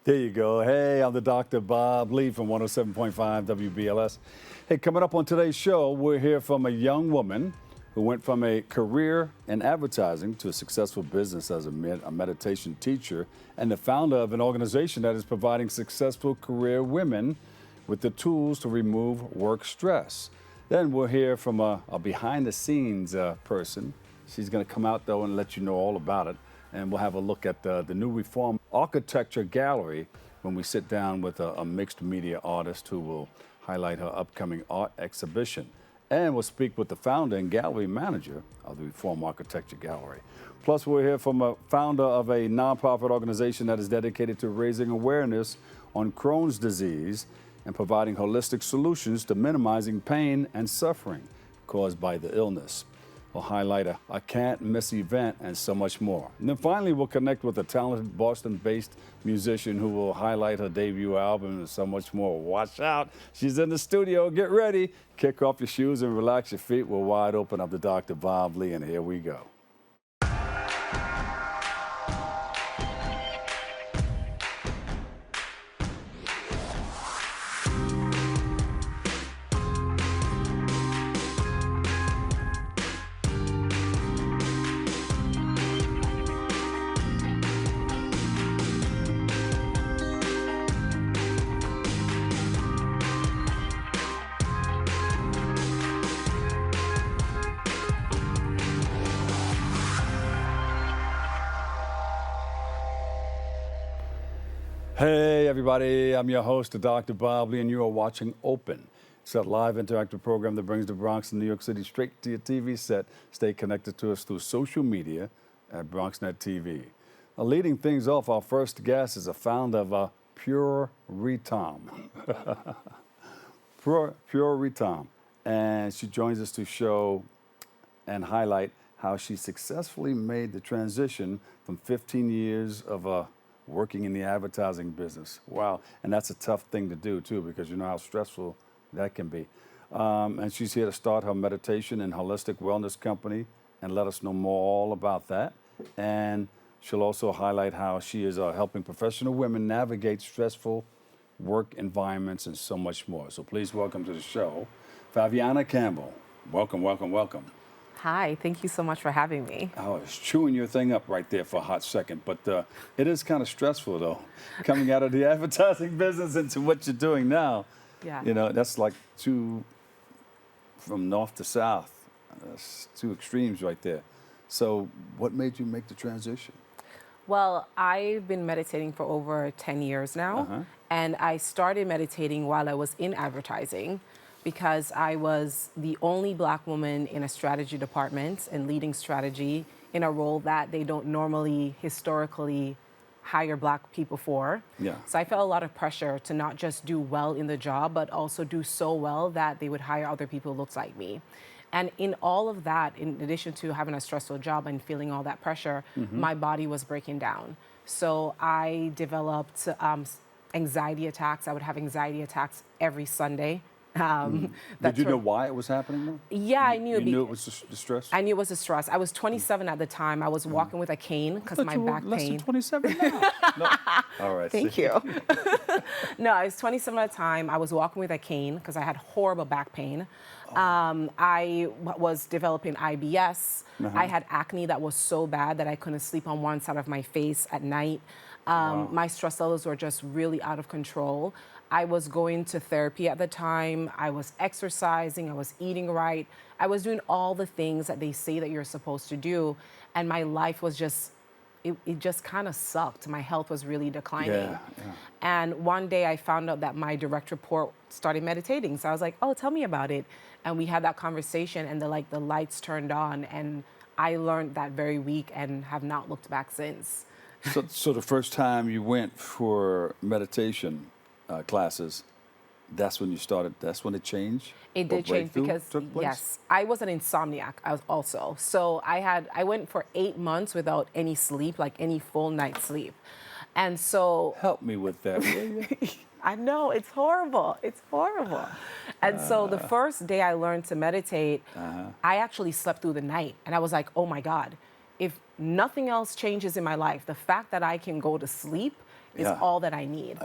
There you go. Hey, I'm the Dr. Bob Lee from 107.5 WBLS. Hey, coming up on today's show, we're here from a young woman who went from a career in advertising to a successful business as a meditation teacher and the founder of an organization that is providing successful career women with the tools to remove work stress. Then we'll hear from a behind-the-scenes person. She's going to come out, though, and let you know all about it. And we'll have a look at the new Reform Architecture Gallery when we sit down with a mixed media artist who will highlight her upcoming art exhibition. And we'll speak with the founder and gallery manager of the Reform Architecture Gallery. Plus, we'll hear from a founder of a nonprofit organization that is dedicated to raising awareness on Crohn's disease and providing holistic solutions to minimizing pain and suffering caused by the illness. We'll highlight a can't-miss event and so much more. And then finally, we'll connect with a talented Boston-based musician who will highlight her debut album and so much more. Watch out. She's in the studio. Get ready. Kick off your shoes and relax your feet. We're wide open. I'm the Dr. Bob Lee, and here we go. Hey everybody, I'm your host, Dr. Bob Lee, and you are watching Open. It's a live interactive program that brings the Bronx and New York City straight to your TV set. Stay connected to us through social media at Bronxnet TV. Now, leading things off, our first guest is a founder of Pure Ritam. Pure Ritam. And she joins us to show and highlight how she successfully made the transition from 15 years of working in the advertising business. Wow, and that's a tough thing to do too, because you know how stressful that can be. And she's here to start her meditation and holistic wellness company and let us know more all about that. And she'll also highlight how she is helping professional women navigate stressful work environments and so much more. So please welcome to the show, Faviana Campbell. Welcome, welcome, welcome. Hi, thank you so much for having me. I was chewing your thing up right there for a hot second, but it is kind of stressful, though, coming out of the advertising business into what you're doing now. Yeah. You know, that's like from north to south. That's two extremes right there. So what made you make the transition? Well, I've been meditating for over 10 years now, and I started meditating while I was in advertising, because I was the only Black woman in a strategy department and leading strategy in a role that they don't normally historically hire Black people for. Yeah. So I felt a lot of pressure to not just do well in the job, but also do so well that they would hire other people who looked like me. And in all of that, in addition to having a stressful job and feeling all that pressure, my body was breaking down. So I developed anxiety attacks. I would have anxiety attacks every Sunday. Did you know why it was happening, though? Yeah, I knew. You knew it was the stress? I knew it was the stress. I was 27 at the time. I was walking with a cane because my back less pain. than 27 now. No. All right. Thank you. No, I was 27 at the time. I was walking with a cane because I had horrible back pain. I was developing IBS. I had acne that was so bad that I couldn't sleep on one side of my face at night. My stress levels were just really out of control. I was going to therapy at the time. I was exercising. I was eating right. I was doing all the things that they say that you're supposed to do. And my life was just, it just kind of sucked. My health was really declining. Yeah. And one day I found out that my direct report started meditating. So I was like, oh, tell me about it. And we had that conversation, and the lights turned on, and I learned that very week and have not looked back since. So the first time you went for meditation classes, that's when you started, that's when it changed? It did change because, yes, I was an insomniac also. So I went for 8 months without any sleep, like any full night's sleep. And so... Help me with that, will you? I know, it's horrible. It's horrible. And so the first day I learned to meditate, I actually slept through the night. And I was like, oh my God, if nothing else changes in my life, the fact that I can go to sleep is all that I need.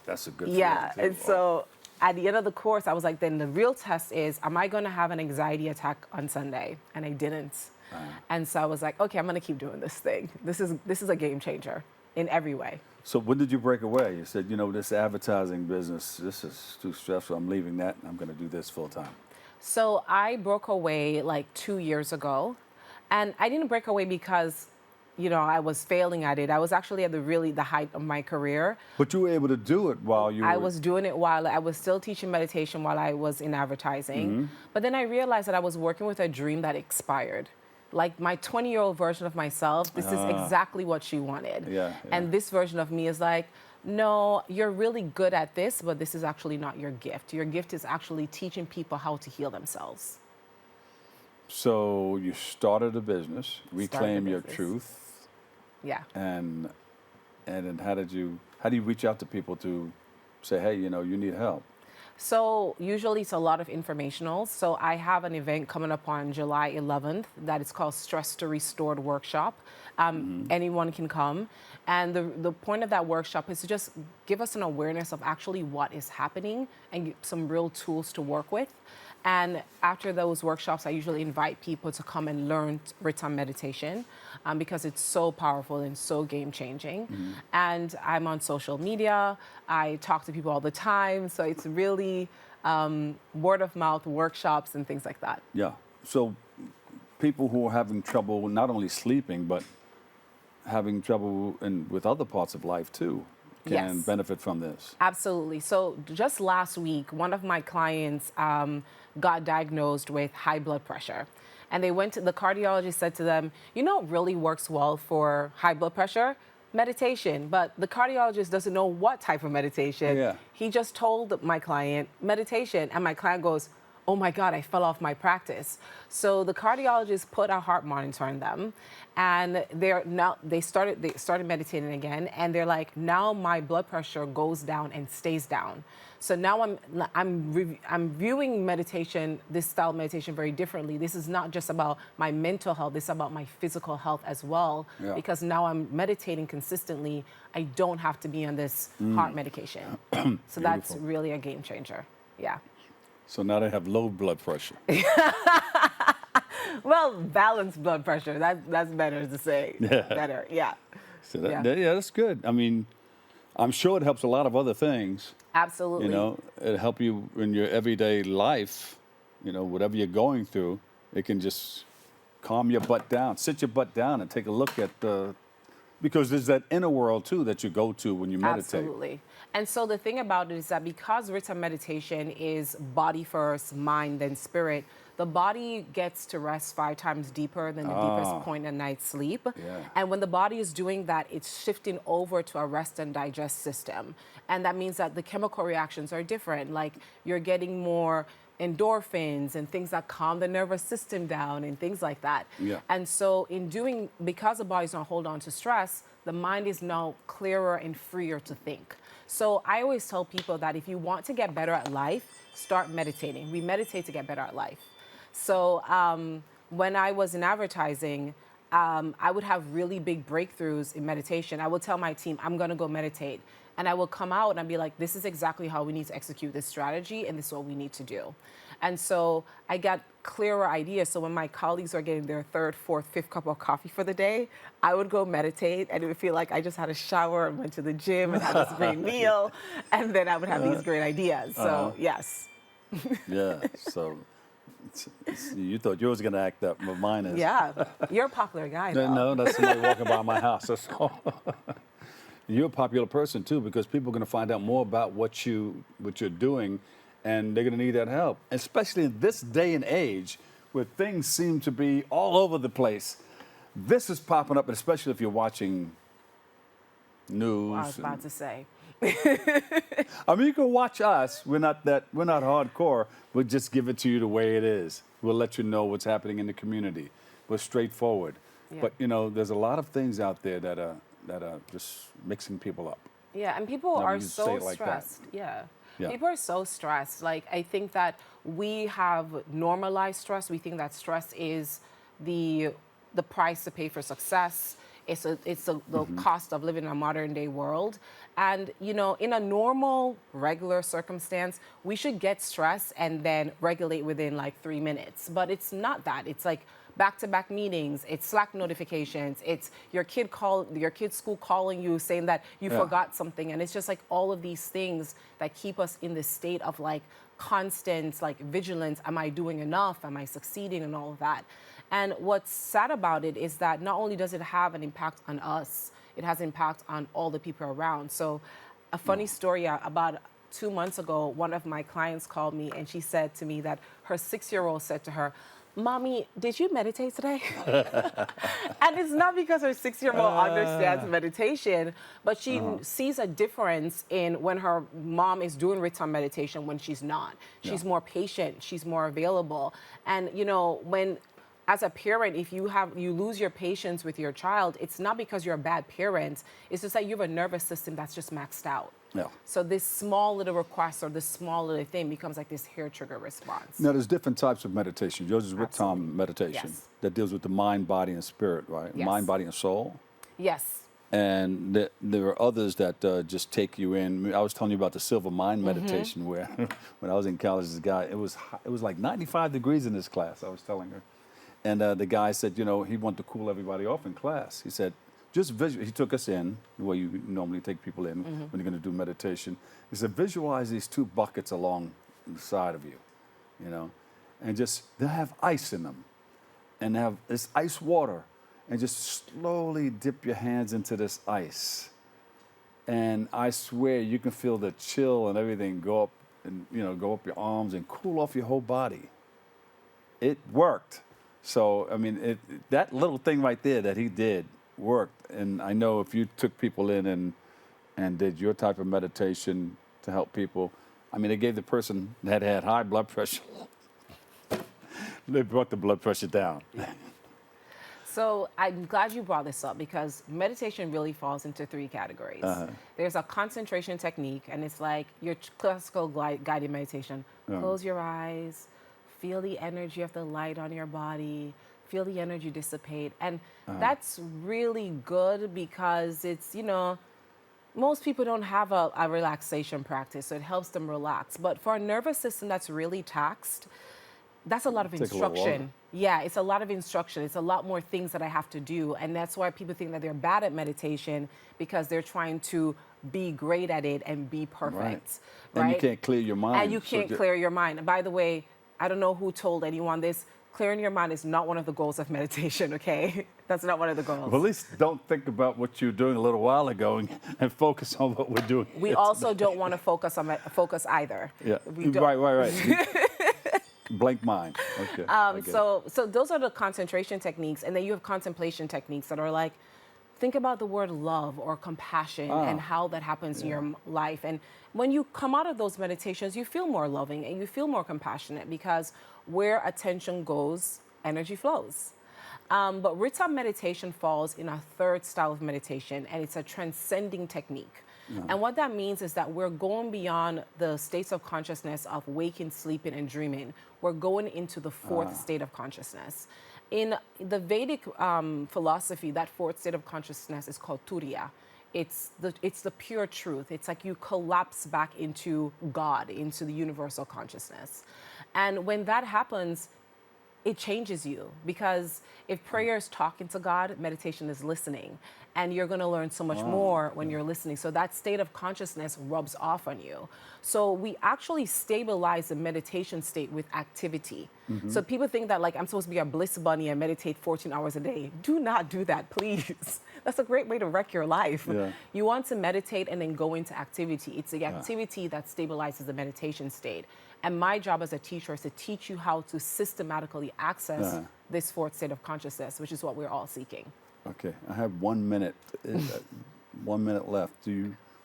That's a good Yeah, feeling, and too. so at the end of the course, I was like, then the real test is, am I going to have an anxiety attack on Sunday? And I didn't. And so I was like, okay, I'm going to keep doing this thing. This is a game changer in every way. So when did you break away? You said, this advertising business, this is too stressful. I'm leaving that, and I'm going to do this full time. So I broke away like 2 years ago. And I didn't break away because, I was failing at it. I was actually at the height of my career. But you were able to do it while you were... I was doing it while I was still teaching meditation while I was in advertising. But then I realized that I was working with a dream that expired. Like my 20-year-old version of myself, this is exactly what she wanted. Yeah. And this version of me is like, no, you're really good at this, but this is actually not your gift. Your gift is actually teaching people how to heal themselves. So you started a business, Reclaim Your Truth. Yeah. And then how do you reach out to people to say, hey, you need help? So usually it's a lot of informationals. So I have an event coming up on July 11th that is called Stress to Restored Workshop. Anyone can come. And the point of that workshop is to just give us an awareness of actually what is happening and get some real tools to work with. And after those workshops, I usually invite people to come and learn Ritam meditation because it's so powerful and so game-changing. And I'm on social media. I talk to people all the time. So it's really word-of-mouth workshops and things like that. Yeah. So people who are having trouble not only sleeping, but having trouble with other parts of life, too, can benefit from this. Absolutely. So just last week, one of my clients got diagnosed with high blood pressure. And the cardiologist said to them, what really works well for high blood pressure? Meditation. But the cardiologist doesn't know what type of meditation. Yeah. He just told my client meditation. And my client goes, oh my God, I fell off my practice. So the cardiologist put a heart monitor on them, and they started meditating again, and they're like, now my blood pressure goes down and stays down. So now I'm viewing meditation, this style of meditation, very differently. This is not just about my mental health, this is about my physical health as well. Yeah. Because now I'm meditating consistently. I don't have to be on this heart medication. So that's really a game changer. Yeah. So now they have low blood pressure. Well, balanced blood pressure. That's better to say. Yeah. Better, yeah. So that's good. I mean, I'm sure it helps a lot of other things. Absolutely. It help you in your everyday life. Whatever you're going through, it can just calm your butt down, sit your butt down, and take a look at because there's that inner world too that you go to when you meditate. Absolutely. And so the thing about it is that because Ritam meditation is body first, mind, then spirit, the body gets to rest 5 times deeper than the deepest point of night's sleep. Yeah. And when the body is doing that, it's shifting over to a rest and digest system. And that means that the chemical reactions are different. Like you're getting more endorphins and things that calm the nervous system down and things like that. Yeah. And so because the body's not hold on to stress, the mind is now clearer and freer to think. So I always tell people that if you want to get better at life, start meditating. We meditate to get better at life. So when I was in advertising, I would have really big breakthroughs in meditation. I would tell my team, I'm going to go meditate. And I will come out and I'd be like, this is exactly how we need to execute this strategy, and this is what we need to do. And so I got clearer ideas. So when my colleagues are getting their 3rd, 4th, 5th cup of coffee for the day, I would go meditate, and it would feel like I just had a shower and went to the gym and had this great meal, and then I would have these great ideas. So, yes. Yeah, so you thought yours was going to act up, but mine is. Yeah, you're a popular guy, though. No, that's somebody walking by my house, that's all. You're a popular person, too, because people are going to find out more about what you're doing, and they're going to need that help, especially in this day and age where things seem to be all over the place. This is popping up, especially if you're watching news. I was about to say. I mean, you can watch us. We're not hardcore. We'll just give it to you the way it is. We'll let you know what's happening in the community. We're straightforward. Yeah. But, there's a lot of things out there that are just mixing people up. Yeah, and people are so stressed. Yeah. People are so stressed. Like, I think that we have normalized stress. We think that stress is the price to pay for success. the cost of living in a modern day world. And, you know, in a normal, regular circumstance, we should get stressed and then regulate within like 3 minutes. But it's not that. It's like back-to-back meetings, it's Slack notifications, it's your kid's school calling you saying that you forgot something. And it's just like all of these things that keep us in this state of like constant like vigilance. Am I doing enough? Am I succeeding? And all of that. And what's sad about it is that not only does it have an impact on us, it has impact on all the people around. So a funny story, about 2 months ago, one of my clients called me and she said to me that her 6-year-old said to her, "Mommy, did you meditate today?" And it's not because her 6-year-old understands meditation, but she sees a difference in when her mom is doing Ritam meditation when she's not. She's more patient, she's more available. And you know, when as a parent, if you lose your patience with your child, it's not because you're a bad parent. It's just that you have a nervous system that's just maxed out. Yeah. So this small little request or this small little thing becomes like this hair trigger response. Now, there's different types of meditation. Yours is Ritam meditation that deals with the mind, body, and spirit, right? Yes. Mind, body, and soul. Yes. And there are others that just take you in. I was telling you about the silver mind meditation where when I was in college, this guy, it was like 95 degrees in this class, I was telling her. And the guy said, you know, he wanted to cool everybody off in class. He said, just visual. He took us in, the way you normally take people in when you're going to do meditation. He said, visualize these 2 buckets along the side of you, you know, and just, they'll have ice in them. And have this ice water. And just slowly dip your hands into this ice. And I swear you can feel the chill and everything go up and, you know, go up your arms and cool off your whole body. It worked. So, I mean, that little thing right there that he did worked. And I know if you took people in and did your type of meditation to help people, I mean, they gave the person that had high blood pressure, they brought the blood pressure down. So I'm glad you brought this up because meditation really falls into 3 categories. There's a concentration technique, and it's like your classical guided meditation. Close your eyes, feel the energy of the light on your body, feel the energy dissipate. And that's really good because it's, you know, most people don't have a relaxation practice, so it helps them relax. But for a nervous system that's really taxed, that's a lot of instruction. Yeah, it's a lot of instruction. It's a lot more things that I have to do. And that's why people think that they're bad at meditation because they're trying to be great at it and be perfect. Right? And you can't clear your mind. And you can't clear your mind. And by the way, I don't know who told anyone this. Clearing your mind is not one of the goals of meditation, okay? That's not one of the goals. Well, at least don't think about what you were doing a little while ago and focus on what we're doing. We also don't want to focus either. Yeah, right. Blank mind. Okay. So those are the concentration techniques, and then you have contemplation techniques that are like, think about the word love or compassion and how that happens in your life. And when you come out of those meditations, you feel more loving and you feel more compassionate because where attention goes, energy flows. But Ritam meditation falls in a 3rd style of meditation, and it's a transcending technique. And what that means is that we're going beyond the states of consciousness of waking, sleeping, and dreaming. We're going into the 4th state of consciousness. In the Vedic philosophy, that 4th state of consciousness is called Turiya. It's the pure truth. It's like you collapse back into God, into the universal consciousness. And when that happens, it changes you because if prayer is talking to God, meditation is listening. And you're going to learn so much more when you're listening. So that state of consciousness rubs off on you. So we actually stabilize the meditation state with activity. So people think that like I'm supposed to be a bliss bunny and meditate 14 hours a day. Do not do that, please. That's a great way to wreck your life. You want to meditate and then go into activity. It's the activity that stabilizes the meditation state. And my job as a teacher is to teach you how to systematically access this 4th state of consciousness, which is what we're all seeking. Okay, I have 1 minute, 1 minute left.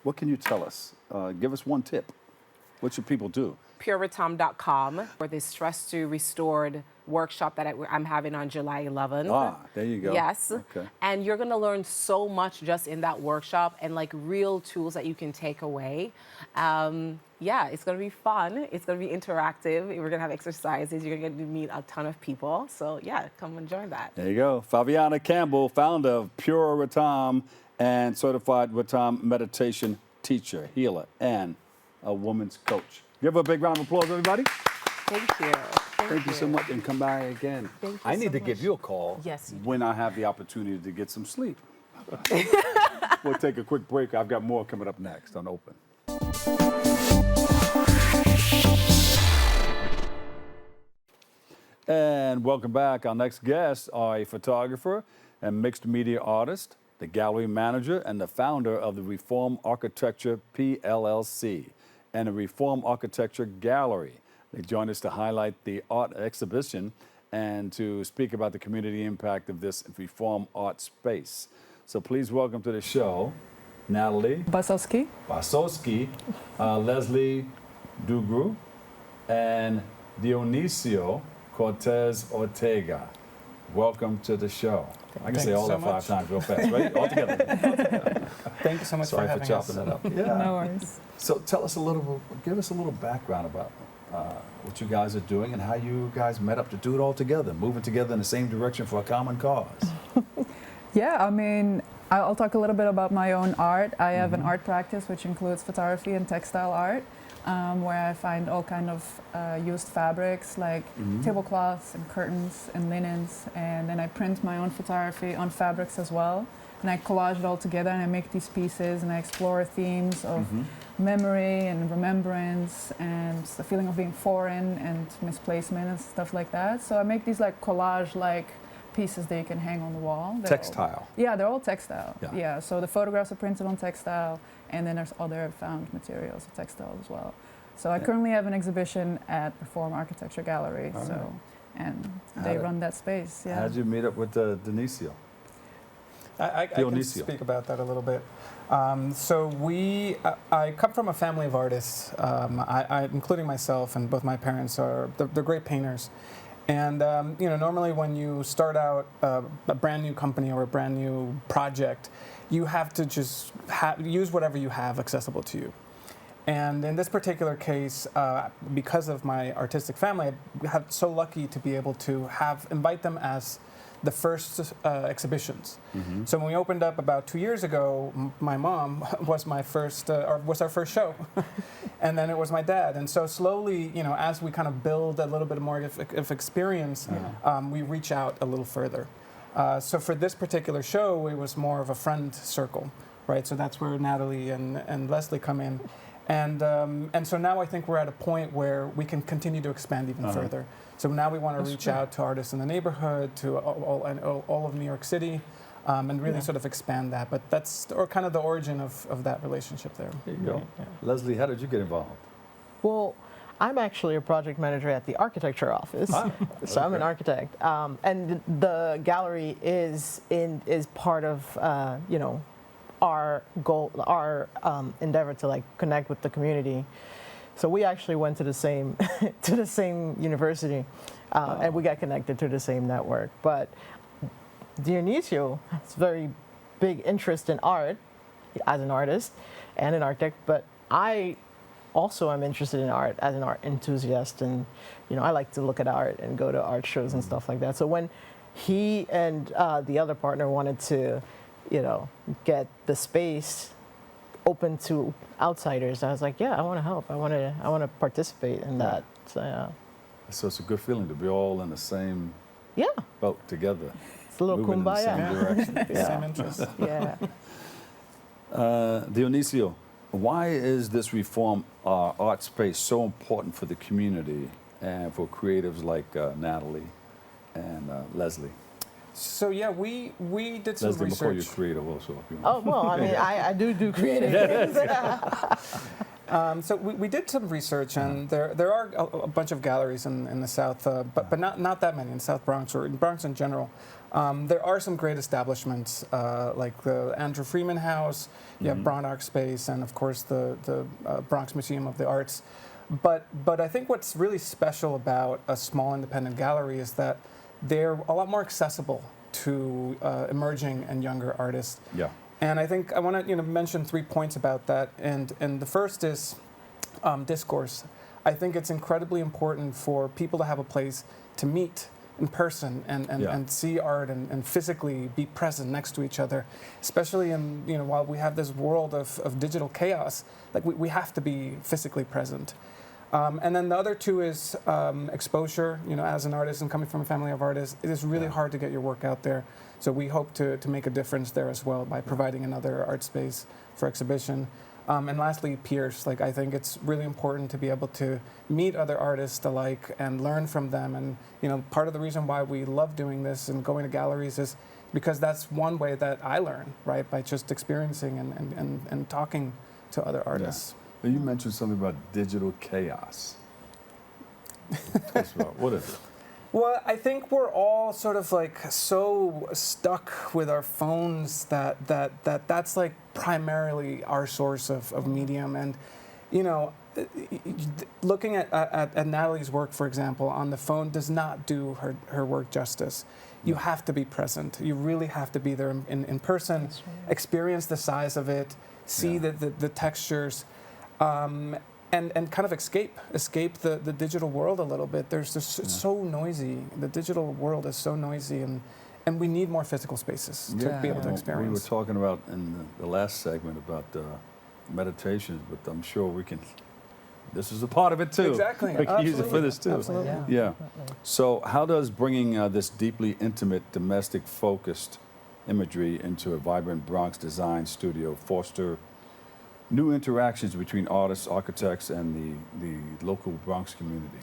What can you tell us? Give us one tip. What should people do? PureRitam.com for the Stress to Restored workshop that I'm having on July 11th. Ah, there you go. Yes. Okay. And you're going to learn so much just in that workshop and like real tools that you can take away. Yeah, it's going to be fun. It's going to be interactive. We're going to have exercises. You're going to get to meet a ton of people. So yeah, come and join that. There you go. Faviana Campbell, founder of Pure Ritam and certified Ritam meditation teacher, healer, and a woman's coach. Give her a big round of applause, everybody. Thank you. Thank you so much, and come by again. Thank you I need so to much. give you a call Yes, you do. when I have the opportunity to get some sleep. We'll take a quick break. I've got more coming up next on Open. And welcome back. Our next guests are a photographer and mixed media artist, the gallery manager, and the founder of the Reform Architecture PLLC and the Reform Architecture Gallery. They join us to highlight the art exhibition and to speak about the community impact of this Reform art space. So please welcome to the show, Nathalie Basoski. Leslie Dougrou, and Dionisio Cortes Ortega. Welcome to the show. I can say all that 5 times real fast, right? All together. Thank you so much Sorry for having chopping us. that up. Yeah. No worries. So tell us give us a little background about what you guys are doing and how you guys met up to do it all together, moving together in the same direction for a common cause. Yeah, I mean, I'll talk a little bit about my own art. I have an art practice which includes photography and textile art, where I find all kind of used fabrics like tablecloths and curtains and linens, and then I print my own photography on fabrics as well. And I collage it all together and I make these pieces and I explore themes of memory and remembrance and the feeling of being foreign and misplacement and stuff like that. So I make these like collage-like pieces that you can hang on the wall. Textile. They're all textile. Yeah. Yeah, so the photographs are printed on textile and then there's other found materials of textile as well. So I currently have an exhibition at Reform Architecture Gallery, and they run that space. Yeah. How did you meet up with Dionisio? I can speak about that a little bit. I come from a family of artists, including myself, and both my parents they're great painters. And normally when you start out a brand new company or a brand new project, you have to just use whatever you have accessible to you. And in this particular case, because of my artistic family, I had so lucky to be able to invite them as the first exhibitions. So when we opened up about 2 years ago, my mom was our first show, and then it was my dad. And so slowly, as we kind of build a little bit more of experience, we reach out a little further. So for this particular show, it was more of a friend circle, right? So that's where Nathalie and Leslie come in. And so now I think we're at a point where we can continue to expand even further. So now we want to reach out to artists in the neighborhood, to all of New York City, and really sort of expand that. But that's kind of the origin of that relationship there. There you go. Yeah. Leslie, how did you get involved? Well, I'm actually a project manager at the architecture office, so I'm an architect, and the gallery is part of our goal, our endeavor to like connect with the community. So we actually went to the same university, and we got connected to the same network. But Dionisio has very big interest in art as an artist and an architect, but I also am interested in art as an art enthusiast, and I like to look at art and go to art shows and stuff like that. So when he and the other partner wanted to get the space open to outsiders, I was like, yeah, I want to help. I want to participate in that. So, yeah. So it's a good feeling to be all in the same boat together. It's a little moving kumbaya. in the same direction. Same interests. Yeah. Dionisio, why is this Reform art space so important for the community and for creatives like Nathalie and Leslie? So yeah, we did some Leslie, research. McCoy, you're creative also. If you Oh, well, I mean, I do creative things. So we did some research, and there are a bunch of galleries in the South, but not that many in South Bronx or in Bronx in general. There are some great establishments like the Andrew Freeman House, you have Bronx Space, and of course the Bronx Museum of the Arts. But I think what's really special about a small independent gallery is that they're a lot more accessible to emerging and younger artists. Yeah. And I think I want to mention 3 points about that. And the first is discourse. I think it's incredibly important for people to have a place to meet in person and see art and physically be present next to each other, especially in while we have this world of digital chaos. Like we have to be physically present. And then the other 2 is exposure. As an artist and coming from a family of artists, it is really hard to get your work out there. So we hope to make a difference there as well by providing another art space for exhibition. And lastly, peers. Like I think it's really important to be able to meet other artists alike and learn from them. And part of the reason why we love doing this and going to galleries is because that's one way that I learn, right? By just experiencing and talking to other artists. Yeah. You mentioned something about digital chaos. Tell us about what is it? Well, I think we're all sort of like so stuck with our phones that's like primarily our source of medium. And, looking at Nathalie's work, for example, on the phone does not do her work justice. You have to be present. You really have to be there in person, experience the size of it, see the textures. And kind of escape the digital world a little bit. It's so noisy. The digital world is so noisy, and we need more physical spaces to be able to experience. We were talking about in the last segment about meditations, but I'm sure we can. This is a part of it too. Exactly. We can use it for this too. Absolutely. Yeah. So, how does bringing this deeply intimate, domestic-focused imagery into a vibrant Bronx design studio foster new interactions between artists, architects, and the local Bronx community?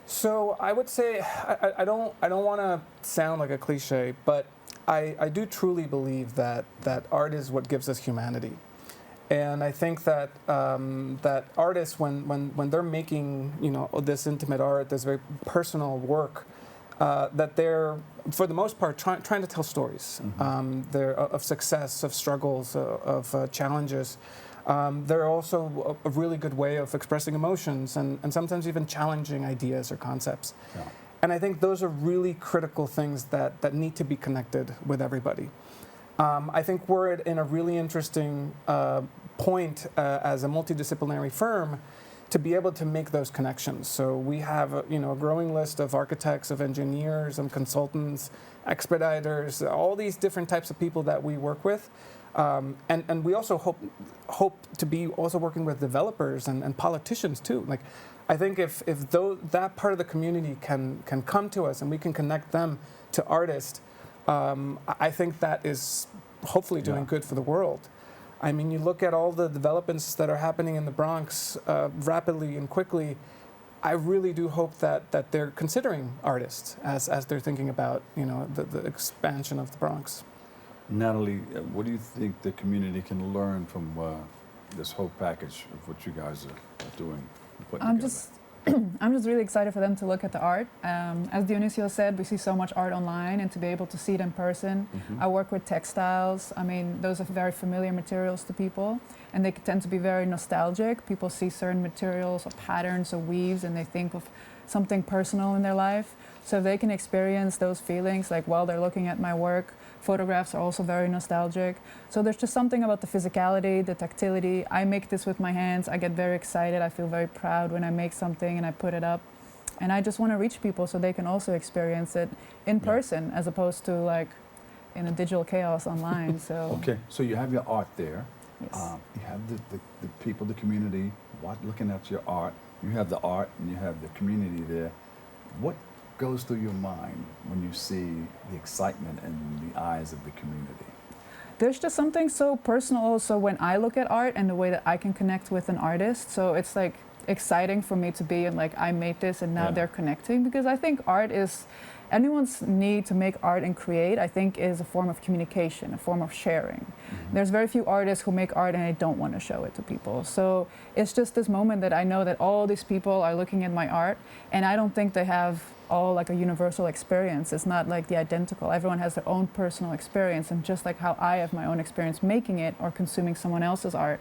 So I would say I don't want to sound like a cliche, but I do truly believe that art is what gives us humanity, and I think that that artists when they're making this intimate art, this very personal work, that they're for the most part trying to tell stories. They're of success, of struggles, of challenges. They're also a really good way of expressing emotions and sometimes even challenging ideas or concepts. Yeah. And I think those are really critical things that need to be connected with everybody. I think we're in a really interesting point as a multidisciplinary firm to be able to make those connections. So we have a growing list of architects, of engineers, and consultants, expediters, all these different types of people that we work with. And we also hope to be also working with developers and politicians too. Like, I think if that part of the community can come to us and we can connect them to artists, I think that is hopefully doing good for the world. I mean, you look at all the developments that are happening in the Bronx rapidly and quickly. I really do hope that they're considering artists as they're thinking about the expansion of the Bronx. Nathalie, what do you think the community can learn from this whole package of what you guys are doing and putting together? I'm just really excited for them to look at the art. As Dionisio said, we see so much art online, and to be able to see it in person. I work with textiles. I mean, those are very familiar materials to people, and they tend to be very nostalgic. People see certain materials or patterns or weaves, and they think of something personal in their life. So if they can experience those feelings, like while they're looking at my work. Photographs are also very nostalgic. So there's just something about the physicality, the tactility. I make this with my hands. I get very excited. I feel very proud when I make something and I put it up. And I just want to reach people so they can also experience it in person as opposed to like in a digital chaos online. So okay, so you have your art there. Yes. You have the people, the community, looking at your art. You have the art and you have the community there. What goes through your mind when you see the excitement in the eyes of the community? There's just something so personal also when I look at art and the way that I can connect with an artist. So it's like exciting for me to be in like, I made this and now they're connecting, because I think art is, anyone's need to make art and create, I think is a form of communication, a form of sharing. There's very few artists who make art and they don't want to show it to people. So it's just this moment that I know that all these people are looking at my art and I don't think they have all like a universal experience. It's not like the identical. Everyone has their own personal experience, and just like how I have my own experience making it or consuming someone else's art,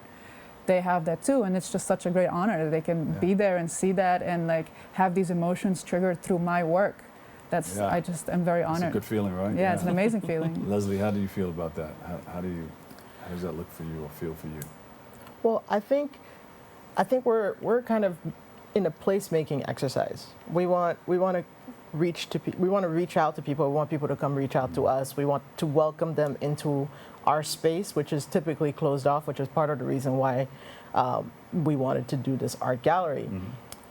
they have that too. And it's just such a great honor that they can be there and see that and like have these emotions triggered through my work. That's I just am very honored. It's a good feeling, right? Yeah, it's an amazing feeling. Leslie, how do you feel about that? How does that look for you or feel for you? Well, I think we're kind of in a placemaking exercise. We want to reach out to people. We want people to come reach out to us. We want to welcome them into our space, which is typically closed off, which is part of the reason why we wanted to do this art gallery.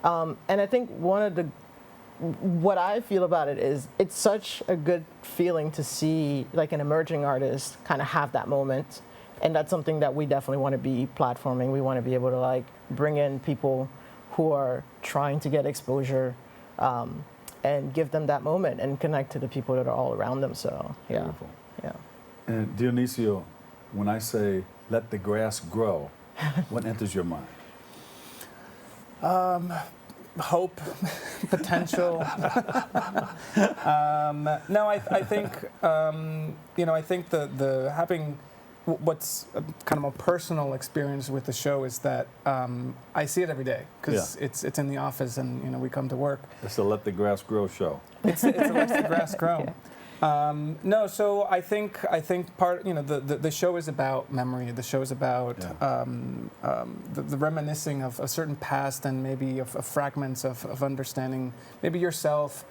And I think what I feel about it is it's such a good feeling to see like an emerging artist kind of have that moment. And that's something that we definitely want to be platforming. We want to be able to like bring in people who are trying to get exposure and give them that moment and connect to the people that are all around them. So, yeah. Beautiful. Yeah. And Dionisio, when I say let the grass grow, what enters your mind? Hope, potential. No, I think I think the having what's kind of a personal experience with the show is that I see it every day because it's in the office and we come to work. It's a let the grass grow show. It's a let the grass grow. No, so I think part the show is about memory. The show is about the reminiscing of a certain past and maybe of fragments of understanding maybe yourself,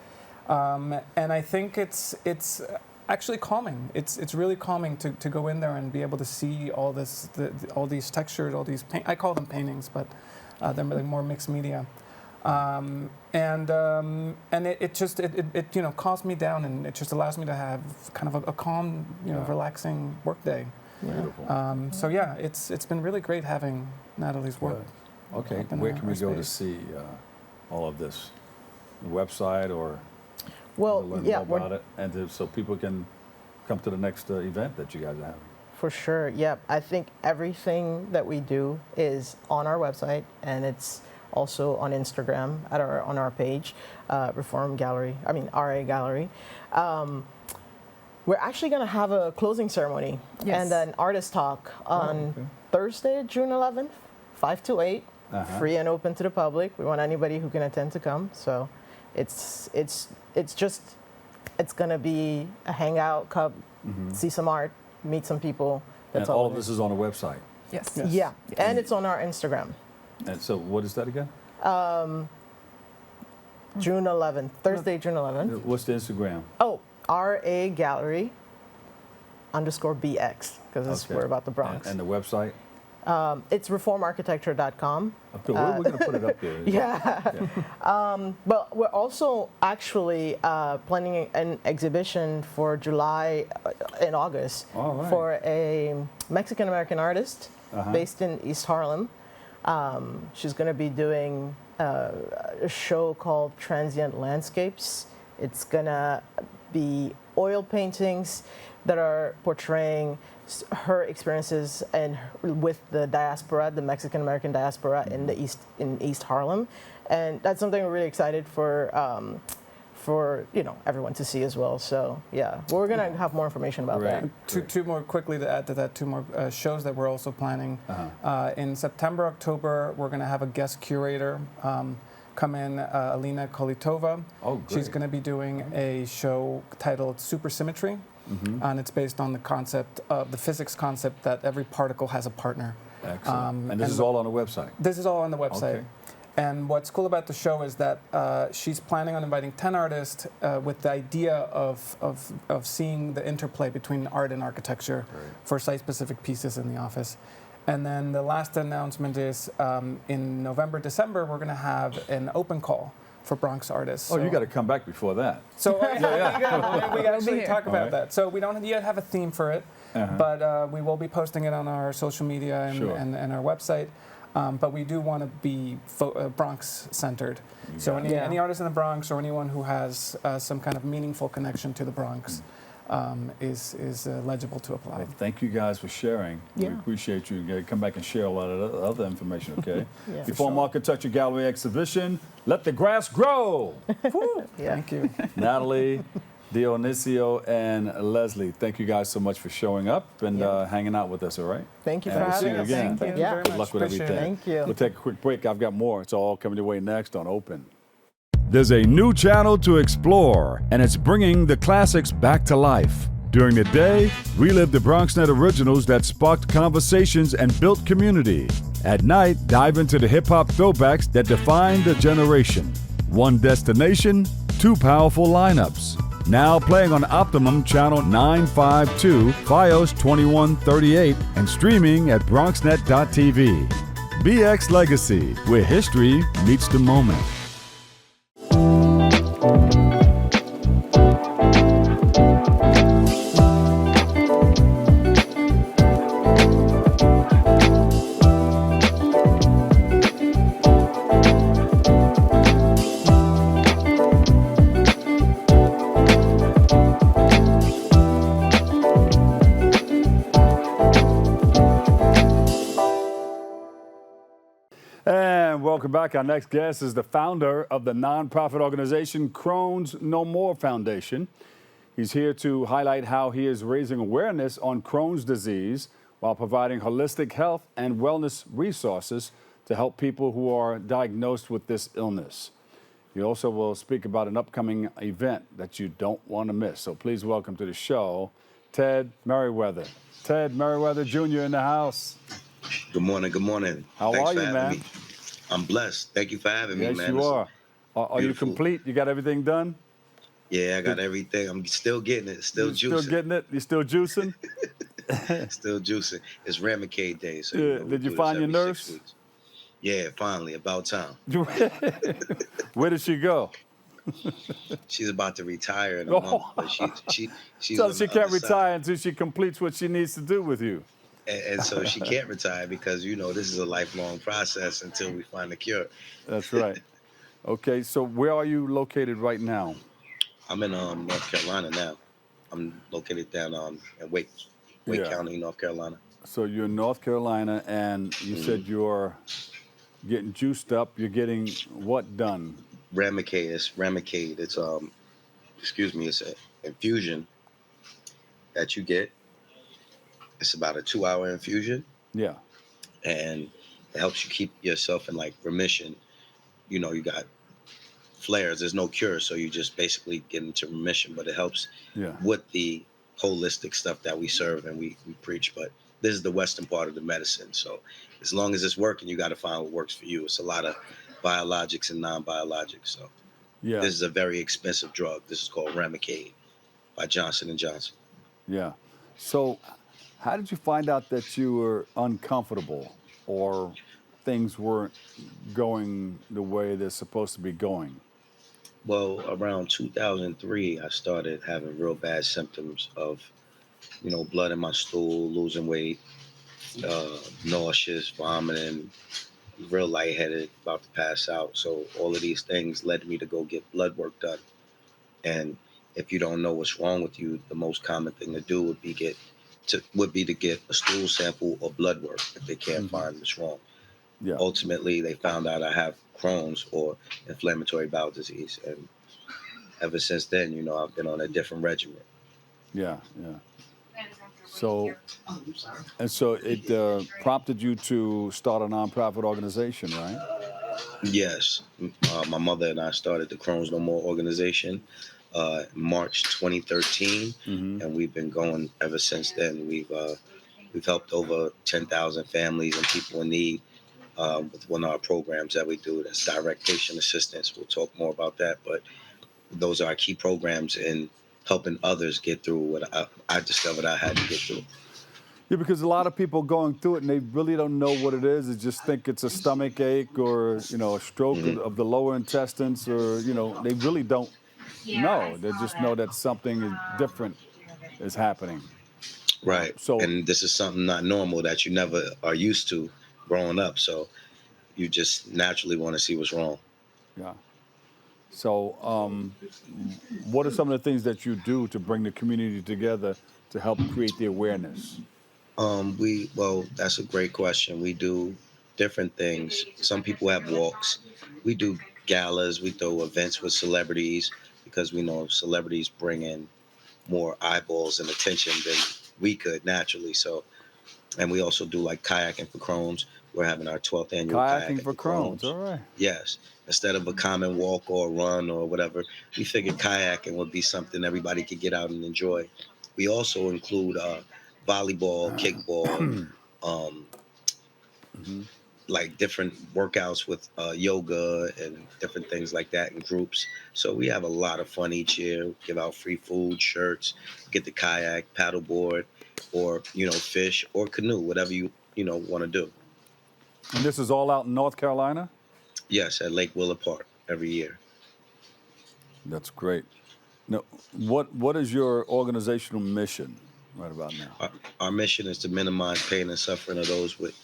and I think it's actually calming. It's really calming to go in there and be able to see all this all these textures, all these I call them paintings, but they're really more mixed media. And it just calms me down, and it just allows me to have kind of a calm, relaxing work day. Beautiful. So yeah, it's been really great having Nathalie's work. Okay, where can we go to see all of this? The website or learn more about it, and so people can come to the next event that you guys are having. For sure. Yep. I think everything that we do is on our website, and it's also on Instagram on our page, RA Gallery. We're actually going to have a closing ceremony and an artist talk on Thursday, June 11th, 5 to 8, free and open to the public. We want anybody who can attend to come. So it's going to be a hangout, come see some art, meet some people. That's all of this is on the website. Yes. Yeah, and it's on our Instagram. And so what is that again? June 11th, Thursday, June 11th. What's the Instagram? Oh, RA Gallery _BX, because we're about the Bronx. And the website? It's reformarchitecture.com. Okay, we're going to put it up there. But we're also actually planning an exhibition for July and August for a Mexican-American artist based in East Harlem. She's going to be doing a show called Transient Landscapes. It's going to be oil paintings that are portraying her experiences and with the diaspora, the Mexican-American diaspora in East Harlem. And that's something we're really excited for everyone to see as well. So yeah, we're going to have more information about that. Two more quickly to add to that, two more shows that we're also planning. In September, October, we're going to have a guest curator come in, Alina Kolitova. Oh, great. She's going to be doing a show titled Supersymmetry. And it's based on the concept of the physics concept that every particle has a partner. Excellent. And this is all on the website? This is all on the website. Okay. And what's cool about the show is that she's planning on inviting 10 artists with the idea of seeing the interplay between art and architecture for site-specific pieces in the office. And then the last announcement is in November, December, we're going to have an open call for Bronx artists. Oh, you got to come back before that. So we actually talk about that. So we don't yet have a theme for it, but we will be posting it on our social media and our website. But we do want to be Bronx-centered. So any artist in the Bronx or anyone who has some kind of meaningful connection to the Bronx, is legible to apply. Well, thank you guys for sharing. We Yeah. appreciate you. Come back and share a lot of the other information, okay? Yeah. Before Architecture Gallery exhibition, let the grass grow. Yeah. Thank you. Natalie, Dionisio, and Leslie, thank you guys so much for showing up and hanging out with us, all right? Thank you And for we'll see having you us. again. Thank you. Yeah. very Good much. luck with Appreciate it. everything. Thank you. We'll take a quick break. I've got more. It's all coming your way next on Open. There's a new channel to explore, and it's bringing the classics back to life. During the day, relive the Bronxnet originals that sparked conversations and built community. At night, dive into the hip-hop throwbacks that defined the generation. One destination, two powerful lineups. Now playing on Optimum Channel 952, Fios 2138, and streaming at bronxnet.tv. BX Legacy, where history meets the moment. And welcome back. Our next guest is the founder of the nonprofit organization CrohnsNoMore Foundation. He's here to highlight how he is raising awareness on Crohn's disease while providing holistic health and wellness resources to help people who are diagnosed with this illness. He also will speak about an upcoming event that you don't want to miss. So please welcome to the show, Ted Merriweather. Ted Merriweather Jr. in the house. Good morning. Good morning. How Thanks are for you, having man? me. I'm blessed. Thank you for having me, Yes, man. you This is are. Are you beautiful. complete? You got everything done? Yeah, I got everything. I'm still getting it. Still You juicing. Still getting it? You still juicing? Still juicing. It's Remicade Day. So Yeah, we did you do this find your every 6 nurse? weeks. Yeah, finally. About time. Where did she go? She's about to retire in a month, but she's So on she the can't other side. retire until she completes what she needs to do with you. And so she can't retire because, this is a lifelong process until we find a cure. That's right. Okay, so where are you located right now? I'm in North Carolina now. I'm located down in Wake Yeah. County, North Carolina. So you're in North Carolina, and you said you're getting juiced up. You're getting what done? Remicade. It's Remicade. It's it's an infusion that you get. It's about a 2-hour infusion, Yeah. and it helps you keep yourself in remission. You got flares. There's no cure, so you just basically get into remission. But it helps Yeah. with the holistic stuff that we serve and we preach. But this is the western part of the medicine. So as long as it's working, you got to find what works for you. It's a lot of biologics and non-biologics. So Yeah. this is a very expensive drug. This is called Remicade by Johnson & Johnson. Yeah. So how did you find out that you were uncomfortable or things weren't going the way they're supposed to be going? Well, around 2003, I started having real bad symptoms of, blood in my stool, losing weight, nauseous, vomiting, real lightheaded, about to pass out. So all of these things led me to go get blood work done. And if you don't know what's wrong with you, the most common thing to do would be to get a stool sample or blood work if they can't find what's wrong. Yeah. Ultimately, they found out I have Crohn's or inflammatory bowel disease. And ever since then, I've been on a different regimen. Yeah. Yeah. So, and so it prompted you to start a nonprofit organization, right? Yes. My mother and I started the CrohnsNoMore organization March 2013, and we've been going ever since then. We've helped over 10,000 families and people in need with one of our programs that we do. That's direct patient assistance. We'll talk more about that, but those are our key programs in helping others get through what I discovered I had to get through. Yeah, because a lot of people going through it and they really don't know what it is. They just think it's a stomach ache or, a stroke of the lower intestines or, they really don't know. They just know that something is different is happening. Right. So, and this is something not normal that you never are used to growing up. So you just naturally want to see what's wrong. yeah. So, what are some of the things that you do to bring the community together to help create the awareness? Well, that's a great question. We do different things. Some people have walks. We do galas. We throw events with celebrities because we know celebrities bring in more eyeballs and attention than we could naturally. So, and we also do like kayaking for Crohn's. We're having our 12th annual Kayaking kayaking for for Crohn's. Crohn's. All right. Yes. Instead of a common walk or run or whatever, we figured kayaking would be something everybody could get out and enjoy. We also include volleyball, kickball, um, Mhm. like different workouts with yoga and different things like that in groups. So we have a lot of fun each year. Give out free food, shirts, get the kayak, paddleboard, or fish or canoe, whatever you want to do. And this is all out in North Carolina? Yes, at Lake Willard Park every year. That's great. Now, what is your organizational mission right about now? Our mission is to minimize pain and suffering of those with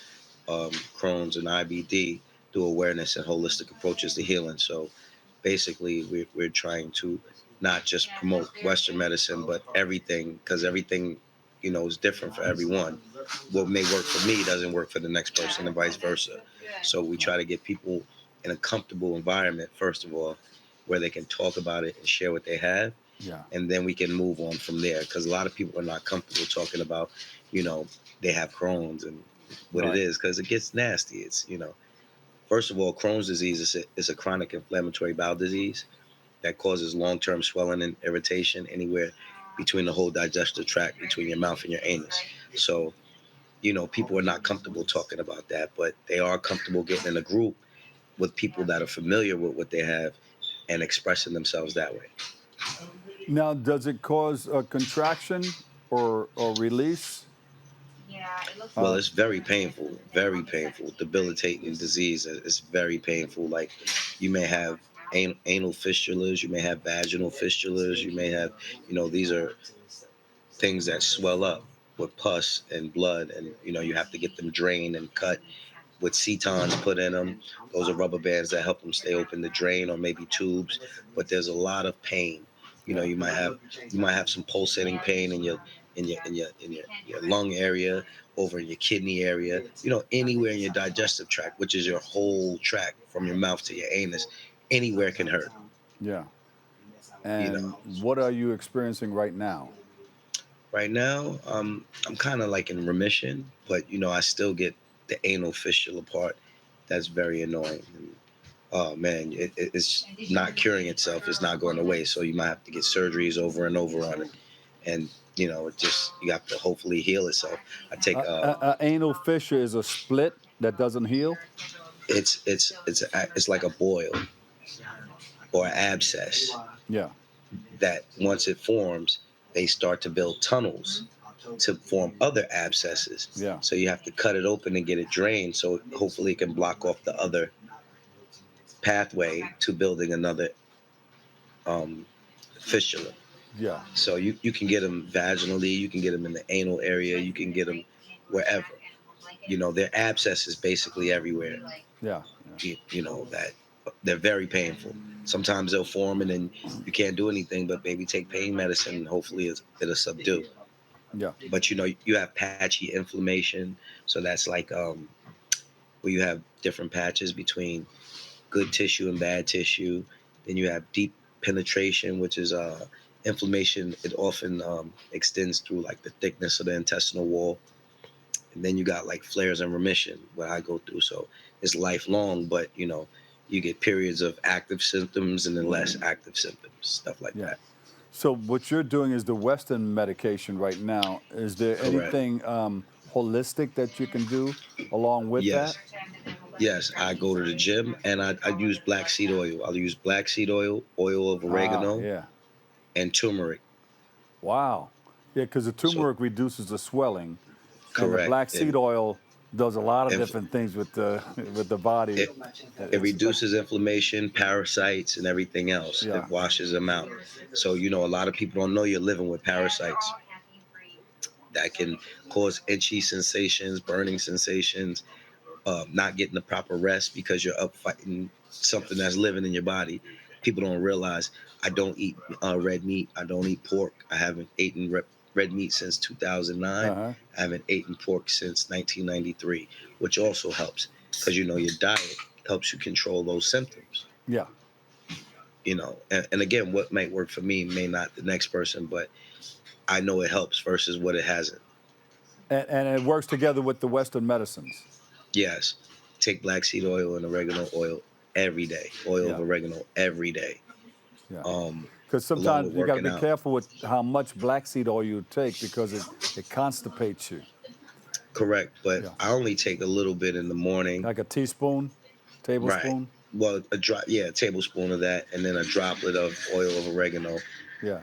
Crohn's and IBD through awareness and holistic approaches to healing. So basically, we're trying to not just promote Western medicine, but everything, because everything, is different for everyone. What may work for me doesn't work for the next person and vice versa. So we try to get people in a comfortable environment, first of all, where they can talk about it and share what they have. Yeah. And then we can move on from there. Because a lot of people are not comfortable talking about, they have Crohn's and what Right. it is, because it gets nasty. It's, first of all, Crohn's disease is a chronic inflammatory bowel disease that causes long-term swelling and irritation anywhere between the whole digestive tract, between your mouth and your anus. So, people are not comfortable talking about that, but they are comfortable getting in a group with people that are familiar with what they have and expressing themselves that way. Now, does it cause a contraction or release? Well, it's very painful, debilitating disease. It's very painful. Like you may have anal fistulas, you may have vaginal fistulas, you may have, these are things that swell up with pus and blood, and you have to get them drained and cut with setons put in them. Those are rubber bands that help them stay open to drain, or maybe tubes. But there's a lot of pain. Yeah. You might have some pulsating pain in your lung area, over in your kidney area, anywhere in your digestive tract, which is your whole tract from your mouth to your anus. Anywhere can hurt. Yeah. You And know. what are you experiencing right now? Right now, I'm kind of like in remission, but I still get the anal fistula part. That's very annoying. And, oh man, it's not curing itself. It's not going away. So you might have to get surgeries over and over on it, and it just you have to hopefully heal itself. I take Anal fissure is a split that doesn't heal? it's like a boil or an abscess Yeah. that once it forms, they start to build tunnels to form other abscesses. Yeah. So you have to cut it open and get it drained, so hopefully it can block off the other pathway to building another fistula. Yeah. So you can get them vaginally, you can get them in the anal area, you can get them wherever. Their abscesses basically everywhere. Yeah. That they're very painful. Sometimes they'll form and then you can't do anything but maybe take pain medicine and hopefully it'll subdue. Yeah. But you have patchy inflammation, so that's like where you have different patches between good tissue and bad tissue. Then you have deep penetration, which is inflammation. It often extends through like the thickness of the intestinal wall. And then you got like flares and remission, what I go through. So it's lifelong, but you get periods of active symptoms and then less active symptoms, stuff like Yeah. that. So what you're doing is the Western medication right now. Is there Correct. anything holistic that you can do along with Yes. that? Yes, I go to the gym and I use black seed oil. I'll use black seed oil of oregano, Yeah. and turmeric. Wow. Yeah, because the So- turmeric reduces the swelling, and the Correct. black seed oil does a lot of Inf- different things with the body. It reduces inflammation, parasites, and everything else. Yeah. It washes them out. So, a lot of people don't know you're living with parasites that can cause itchy sensations, burning sensations, not getting the proper rest because you're up fighting something that's living in your body. people don't realize I don't eat red meat. I don't eat pork. I haven't eaten red meat since 2009. Uh-huh. I haven't eaten pork since 1993, which also helps because your diet helps you control those symptoms. Yeah. And again, what might work for me may not the next person, but I know it helps versus what it hasn't. And it works together with the Western medicines. Yes. Take black seed oil and oregano oil every day. Oil of oregano every day. Yeah. Because sometimes you got to be out. careful with how much black seed oil you take because it constipates you. Correct. But I only take a little bit in the morning. Like a tablespoon? Right. Well, a tablespoon of that, and then a droplet of oil of oregano. Yeah.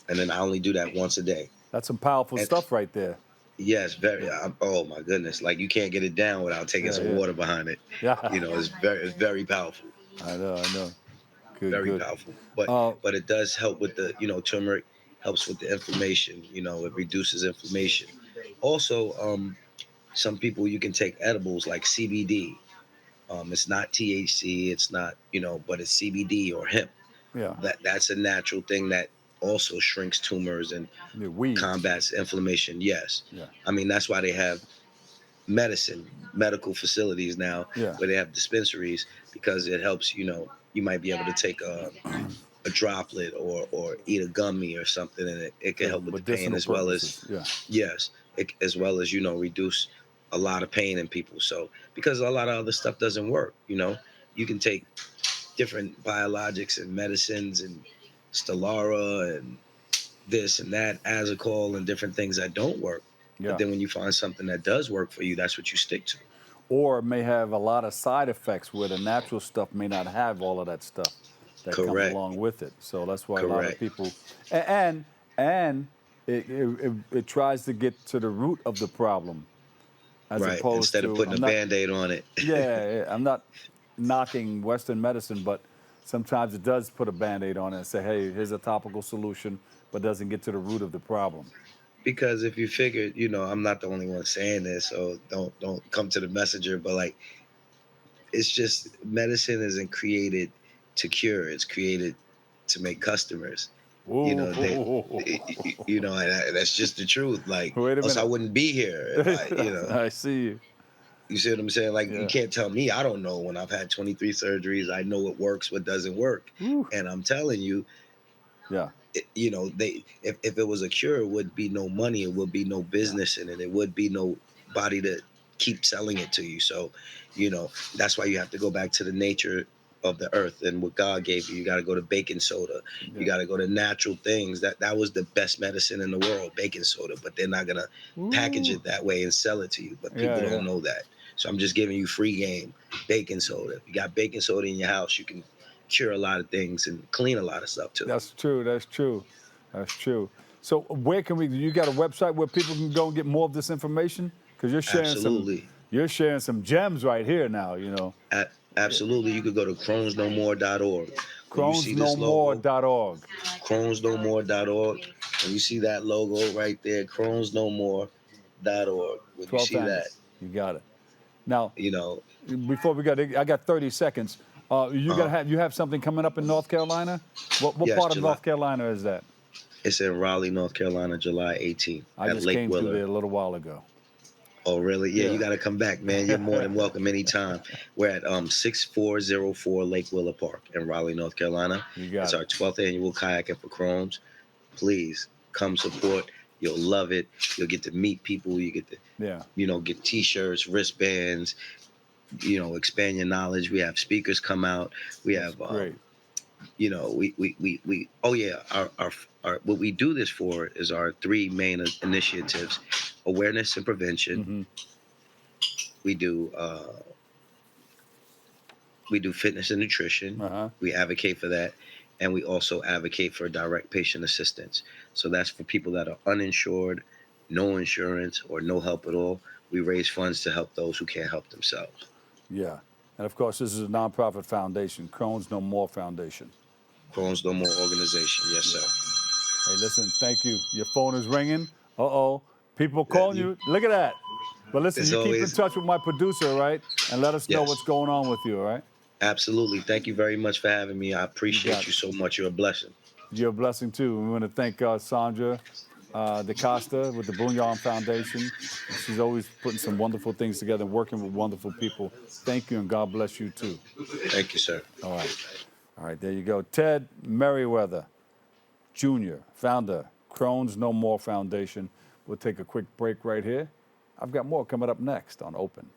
And then I only do that once a day. That's some powerful stuff right there. Yes, very. Oh my goodness! Like you can't get it down without taking some water behind it. Yeah. It's very powerful. I know. Good. Very powerful. But it does help with the turmeric helps with the inflammation. It reduces inflammation. Also, some people you can take edibles like CBD. It's not THC. It's not but it's CBD or hemp. Yeah. That's a natural thing that also shrinks tumors and combats inflammation. Yes. Yeah. I mean, that's why they have medical facilities now where they have dispensaries because it helps, you might be able to take a droplet or eat a gummy or something and it can help with the pain as well as, as well as, reduce a lot of pain in people. So, because a lot of other stuff doesn't work, you can take different biologics and medicines and Stellara and this and that, Azicol and different things that don't work. Yeah. But then when you find something that does work for you, that's what you stick to. Or it may have a lot of side effects where the natural stuff may not have all of that stuff that comes along with it. So that's why a lot of people, and it tries to get to the root of the problem. As opposed instead of putting a Band-Aid on it. I'm not knocking Western medicine, but sometimes it does put a Band-Aid on it and say, hey, here's a topical solution, but doesn't get to the root of the problem. Because if you figure, I'm not the only one saying this, so don't come to the messenger, but like, it's just medicine isn't created to cure. It's created to make customers. That's just the truth. Like, else I wouldn't be here. I see you. You see what I'm saying? Like, you can't tell me I don't know when I've had 23 surgeries. I know what works, what doesn't work. And I'm telling you, if it was a cure, it would be no money. It would be no business in it. It would be nobody to keep selling it to you. So, that's why you have to go back to the nature of the earth and what God gave you. You got to go to baking soda. You got to go to natural things. That was the best medicine in the world, baking soda. But they're not going to package it that way and sell it to you. But people don't know that. So I'm just giving you free game, baking soda. If you got baking soda in your house, you can cure a lot of things and clean a lot of stuff too. That's true. So where can you got a website where people can go and get more of this information? Because you're sharing some gems right here now, Absolutely. You could go to CrohnsNoMore.org. CrohnsNoMore.org. CrohnsNoMore.org. And you see that logo right there, CrohnsNoMore.org. When you see that. You got it. Now, before I got 30 seconds. You have something coming up in North Carolina? What part of North Carolina is that? It's in Raleigh, North Carolina, July 18th. I just came through there a little while ago. Oh, really? Yeah, you got to come back, man. You're more than welcome anytime. We're at 6404 Lake Willer Park in Raleigh, North Carolina. It's our 12th annual Kayaking for Crohn's. Please come support. You'll love it. You'll get to meet people. You get to, get T-shirts, wristbands, expand your knowledge. We have speakers come out. We have, great. Our what we do this for is our three main initiatives: awareness and prevention. We do fitness and nutrition. We advocate for that, and we also advocate for direct patient assistance. So that's for people that are uninsured, no insurance, or no help at all. We raise funds to help those who can't help themselves. Yeah. And of course, this is a nonprofit foundation, CrohnsNoMore Foundation. CrohnsNoMore organization, yes, sir. Hey, listen, thank you. Your phone is ringing. People calling you. Look at that. But listen, you keep in touch with my producer, right? And let us know what's going on with you, all right? Absolutely. Thank you very much for having me. I appreciate you so much. You're a blessing. You're a blessing too. We want to thank Sandra DeCosta with the Bunyan Foundation. She's always putting some wonderful things together, working with wonderful people. Thank you, and God bless you too. Thank you, sir. All right, there you go. Ted Merriweather Jr., founder, CrohnsNoMore Foundation. We'll take a quick break right here. I've got more coming up next on Open.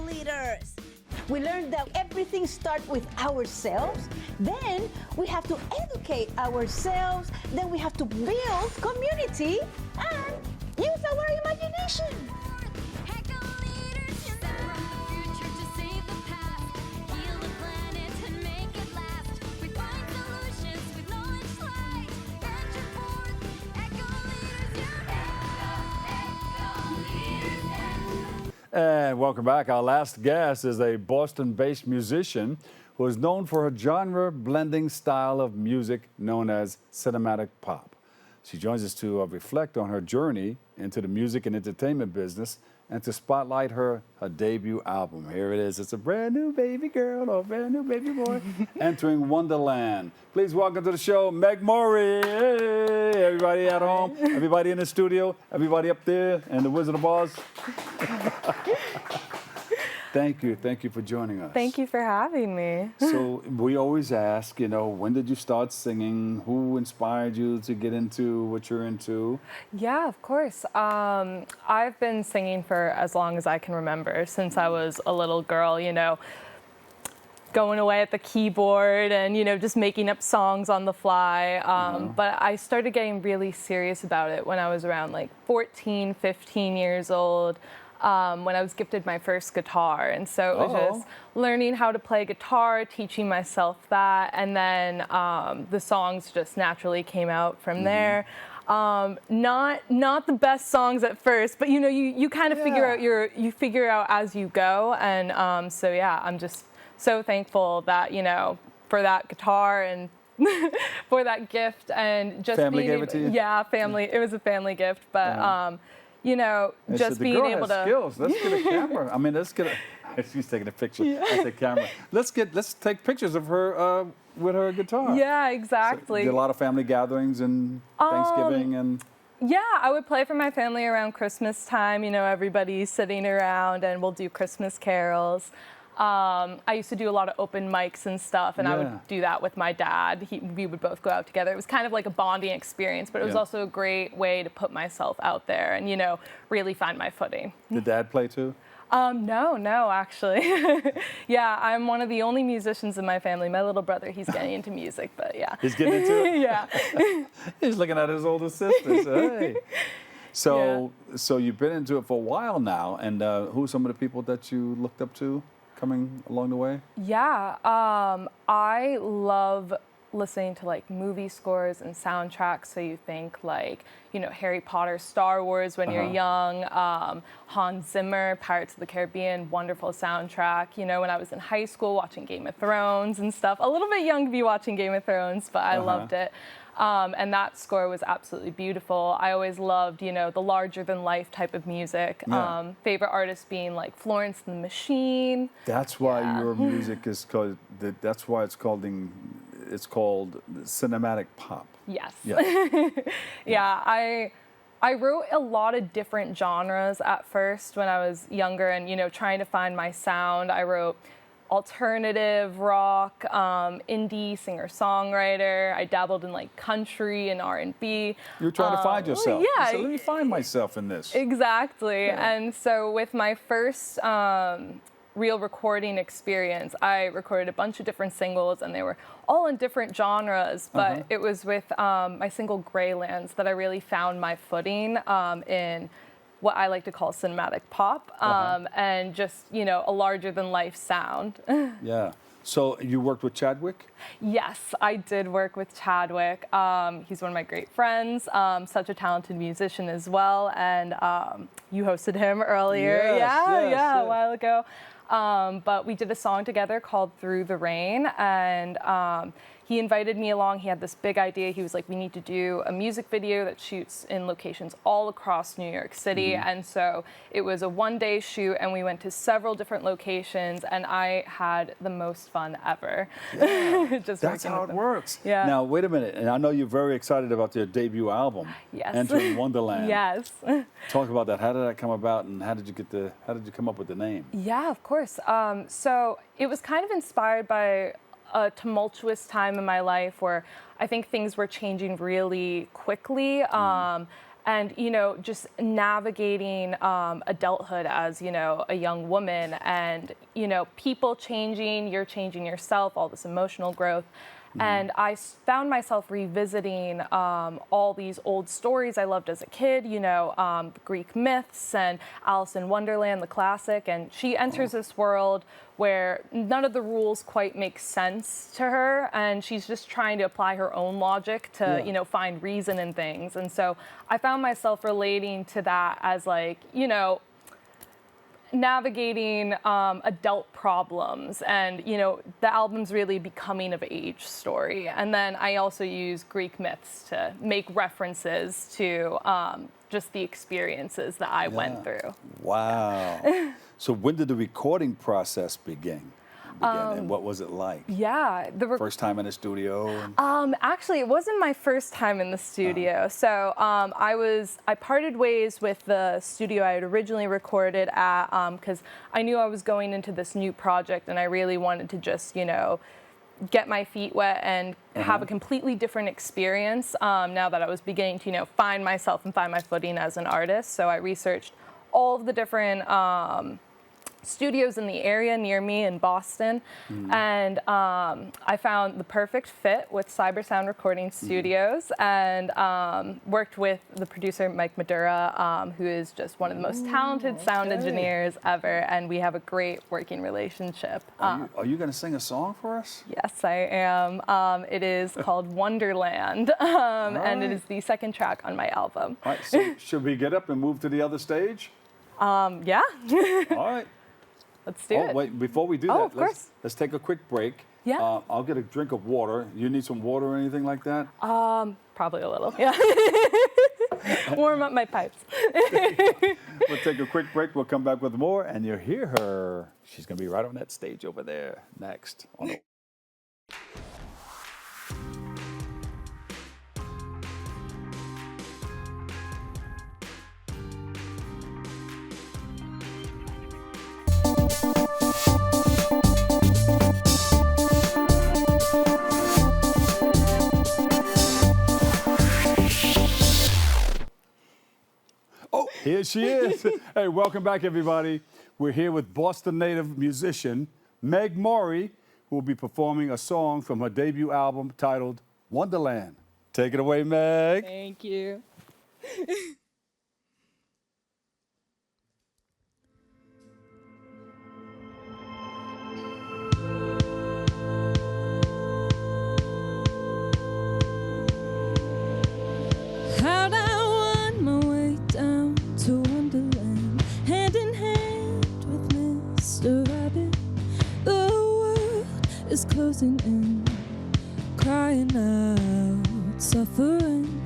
Leaders. We learned that everything starts with ourselves, then we have to educate ourselves, then we have to build community and use our imagination. And welcome back. Our last guest is a Boston-based musician who is known for her genre-blending style of music known as cinematic pop. She joins us to reflect on her journey into the music and entertainment business and to spotlight her debut album. Here it is. It's a brand new baby girl or a brand new baby boy entering Wonderland. Please welcome to the show, Meg Mori. Hey, everybody at home, everybody in the studio, everybody up there, and the Wizard of Oz. Thank you for joining us. Thank you for having me. So we always ask, when did you start singing? Who inspired you to get into what you're into? Yeah, of course. I've been singing for as long as I can remember, since I was a little girl, going away at the keyboard and, just making up songs on the fly. But I started getting really serious about it when I was around 14, 15 years old. When I was gifted my first guitar. And so it was just learning how to play guitar, teaching myself that, and then the songs just naturally came out from there. Not the best songs at first, but you kind of figure out as you go. And so yeah, I'm just so thankful that for that guitar and for that gift and just family gave it to you? Yeah, family. It was a family gift, but just being able to. Skills. Let's get a camera. I mean, she's taking a picture. Yeah. I said camera. Let's take pictures of her with her guitar. Yeah, exactly. So, did a lot of family gatherings and Thanksgiving and. Yeah, I would play for my family around Christmas time. Everybody's sitting around and we'll do Christmas carols. I used to do a lot of open mics and stuff, and I would do that with my dad. We would both go out together. It was kind of like a bonding experience, but it was also a great way to put myself out there and, really find my footing. Did Dad play too? No, actually. Yeah, I'm one of the only musicians in my family. My little brother, he's getting into music, but yeah. He's getting into it? Yeah. He's looking at his older sisters. Hey. So you've been into it for a while now, and who are some of the people that you looked up to coming along the way? Yeah, I love listening to movie scores and soundtracks. So you think Harry Potter, Star Wars when you're young, Hans Zimmer, Pirates of the Caribbean, wonderful soundtrack. When I was in high school watching Game of Thrones and stuff. A little bit young to be watching Game of Thrones, but I loved it. And that score was absolutely beautiful. I always loved, the larger-than-life type of music. Yeah. Favorite artists being Florence and the Machine. That's why your music is called. That's why it's called cinematic pop. Yes. Yeah. Yeah. I wrote a lot of different genres at first when I was younger, and trying to find my sound. I wrote alternative rock, indie singer-songwriter. I dabbled in country and R&B. You're trying to find yourself. Yeah. So let me find myself in this. Exactly. Yeah. And so with my first real recording experience. I recorded a bunch of different singles, and they were all in different genres, but it was with my single Greylands that I really found my footing in what I like to call cinematic pop, and just, you know, a larger-than-life sound. Yeah. So you worked with Chadwick? Yes, I did work with Chadwick. He's one of my great friends, such a talented musician as well, and you hosted him earlier. A while ago. But we did a song together called Through the Rain, and he invited me along. He had this big idea. He was like, we need to do a music video that shoots in locations all across New York City. And so it was a one-day shoot, and we went to several different locations, and I had the most fun ever. Yeah. Just That's how it works. Yeah. Now, wait a minute. And I know you're very excited about your debut album, Yes. Entering Wonderland. Yes. Talk about that. How did that come about, and how did you come up with the name? Yeah, of course. So it was kind of inspired by a tumultuous time in my life where I think things were changing really quickly. And, you know, just navigating adulthood as, you know, a young woman, and, you know, people changing, you're changing yourself, all this emotional growth. And I found myself revisiting all these old stories I loved as a kid, you know, Greek myths and Alice in Wonderland, the classic. And she enters this world where none of the rules quite make sense to her, and she's just trying to apply her own logic to, you know, find reason in things. And so I found myself relating to that as, like, you know, navigating adult problems, and, you know, the album's really becoming of age story. And then I also use Greek myths to make references to just the experiences that I went through. Wow. So when did the recording process begin? And what was it like? Yeah, First time in the studio? Actually, it wasn't my first time in the studio. So I parted ways with the studio I had originally recorded at, because I knew I was going into this new project, and I really wanted to just, you know, get my feet wet and have a completely different experience now that I was beginning to, you know, find myself and find my footing as an artist. So I researched all of the different studios in the area near me in Boston, and I found the perfect fit with Cyber Sound Recording Studios, and worked with the producer Meg Mori, who is just one of the most talented sound engineers ever, and we have a great working relationship. Are you going to sing a song for us? Yes, I am. It is called Wonderland, and it is the second track on my album. All right, so should we get up and move to the other stage? Yeah. All right. Let's do it. Wait, before we do Oh, that, of course. let's take a quick break. Yeah. I'll get a drink of water. You need some water or anything like that? Probably a little, yeah. Warm up my pipes. We'll take a quick break. We'll come back with more, and you'll hear her. She's going to be right on that stage over there next. Oh, here she is. Hey, welcome back, everybody. We're here with Boston native musician Meg Mori, who will be performing a song from her debut album titled Wonderland. Take it away, Meg. Thank you. How'd I wind my way down to Wonderland, hand in hand with Mr. Rabbit? The world is closing in, crying out, suffering.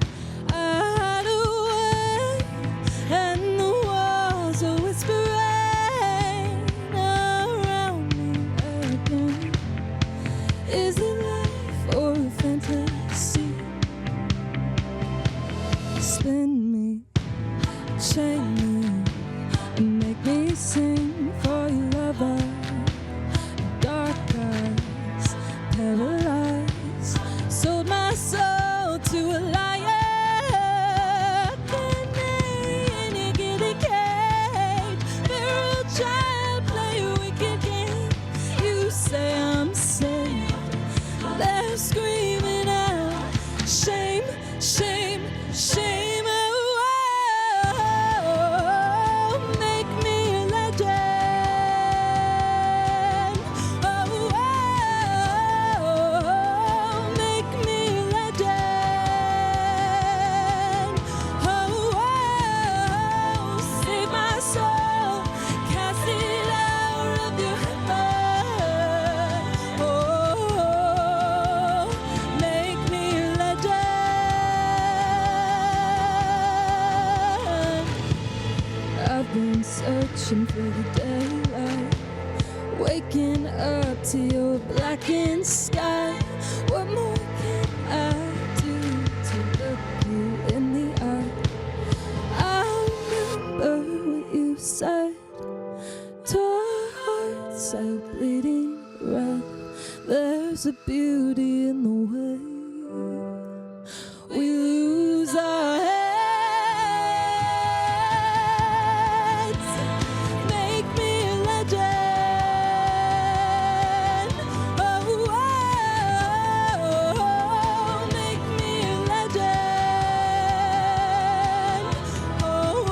I hide away, and the walls are whispering around me again. Is it life or a fantasy? Spin me, chain me, and make me sing for your lover. Dark eyes, paralyzed, sold my soul to a liar. In a giddy cage, feral child, play a wicked wishing for the daylight, waking up to your blackened sky. What more can I do to look you in the eye? I remember what you said to our hearts out bleeding red. There's a beauty in the way we lose our heads. Make me a legend. Oh, make me a legend. Oh,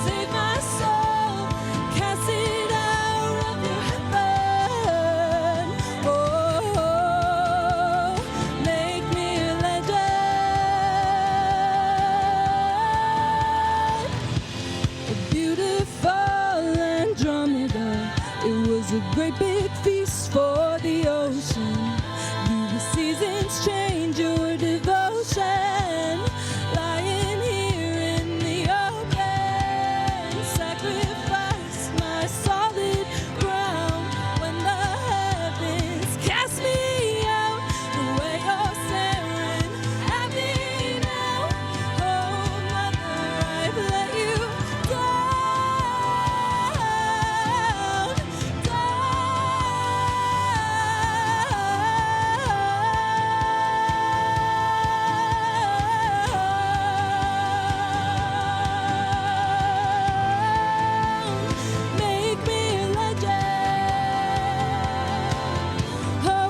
save my soul, cast it out of your heaven. Oh, make me a legend. A beautiful Andromeda, it was a great big feast for the ocean. Do the seasons change your devotion? Lying here in the open, sacrifice my solid ground. When the heavens cast me out, the way you're staring at me now. Oh, mother, I've let you make me a legend. Oh,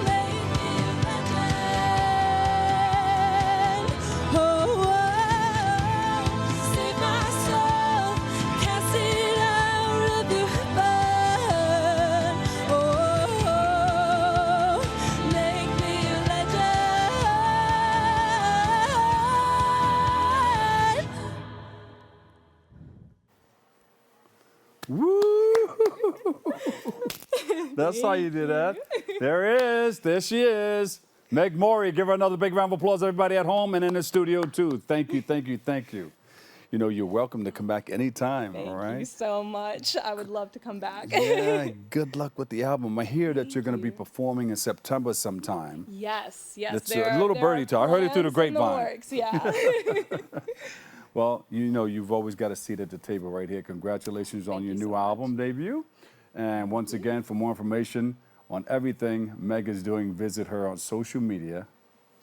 make me a legend. Oh, save my soul, cast it out of your heaven. Oh, make me a legend. Woo! That's how you do that. There she is. Meg Mori, give her another big round of applause, everybody at home and in the studio too. Thank you, thank you, thank you. You know, you're welcome to come back anytime, all right? Thank you so much. I would love to come back. Yeah, good luck with the album. I hear that you're going to be performing in September sometime. Yes. It's there a are- little there are birdie talk. I heard it through the plans in grapevine. works, yeah. Well, you know, you've always got a seat at the table right here. Congratulations on your new album debut. And once again, for more information on everything Meg is doing, visit her on social media.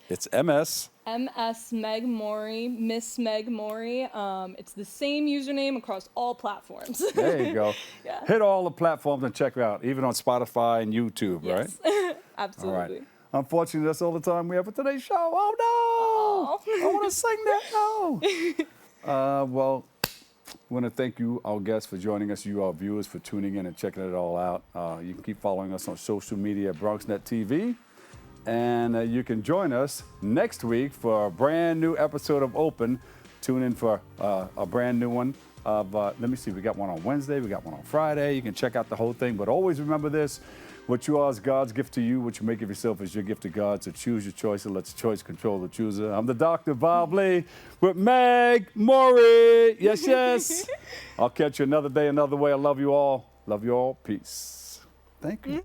It's MS. MS Meg Mori, Miss Meg Mori. It's the same username across all platforms. There you go. Yeah. Hit all the platforms and check it out, even on Spotify and YouTube, right? Yes. All Absolutely. right. Unfortunately, that's all the time we have for today's show. Oh, no! I want to sing that. No. Well, I want to thank you, our guests, for joining us, you, our viewers, for tuning in and checking it all out. You can keep following us on social media, Bronxnet TV. And you can join us next week for a brand new episode of Open. Tune in for a brand new one. Let me see, we got one on Wednesday, we got one on Friday. You can check out the whole thing. But always remember this, what you are is God's gift to you. What you make of yourself is your gift to God. So choose your choice and let your choice control the chooser. I'm the Dr. Bob Lee with Meg Mori. Yes, yes. I'll catch you another day, another way. I love you all. Love you all. Peace. Thank you.